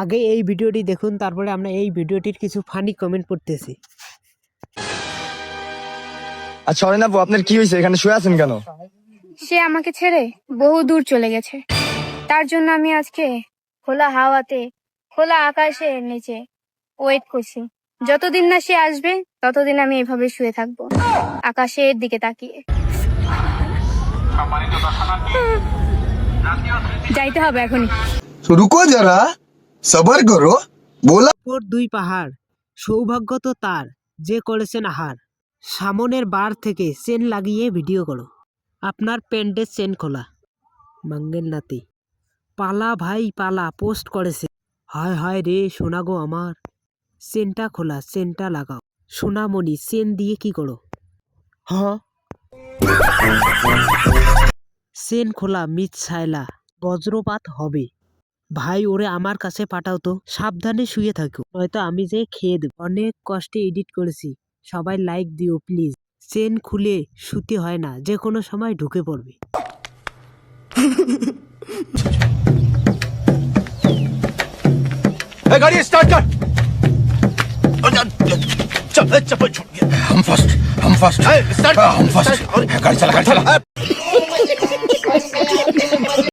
আগে এই ভিডিওটি দেখুন, তারপরে আমরা এই ভিডিওটির কিছু ফানি কমেন্ট পড়তেছি। আচ্ছা অরিন আপু, আপনার কি হয়েছে? এখানে শুয়ে আছেন কেন? সে আমাকে ছেড়ে বহু দূর চলে গেছে। তার জন্য আমি আজকে খোলা হাওয়াতে, খোলা আকাশের নিচে ওয়েট করছি। যতদিন না সে আসবে ততদিন আমি এভাবে শুয়ে থাকবো, আকাশের দিকে তাকিয়ে। যাইতে হবে এখনই। तो रुको जरा सबर करो बोला। ওপর দুই পাহাড়, সৌভাগ্য তো তার যে করেছেন আহার। সামনের বার থেকে চেন লাগিয়ে ভিডিও করো, আপনার প্যান্টের চেন খোলা। মাঙ্গের নাতি পালা ভাই পালা পোস্ট করেছে। হায় হায় রে সোনা গো আমার, চেনটা খোলা, চেনটা লাগাও। সোনামণি চেন দিয়ে কি করো? হ্যাঁ চেন খোলা মিস ছাইলা, বজ্রপাত হবে। ভাই ওরে আমার কাছে পাঠাও তো, সাবধানে শুয়ে থাকো নয়তো আমি যে খেয়ে দেব। অনেক কষ্টে এডিট করেছি, সবাই লাইক দিও প্লিজ। চেন খুলে শুতে হয় না, যে কোনো সময় ঢুকে পড়বে। गाड़ी स्टार्ट कर। चल चप्पल छूट गया। हम फर्स्ट स्टार्ट। हम फर्स्ट गाड़ी चला।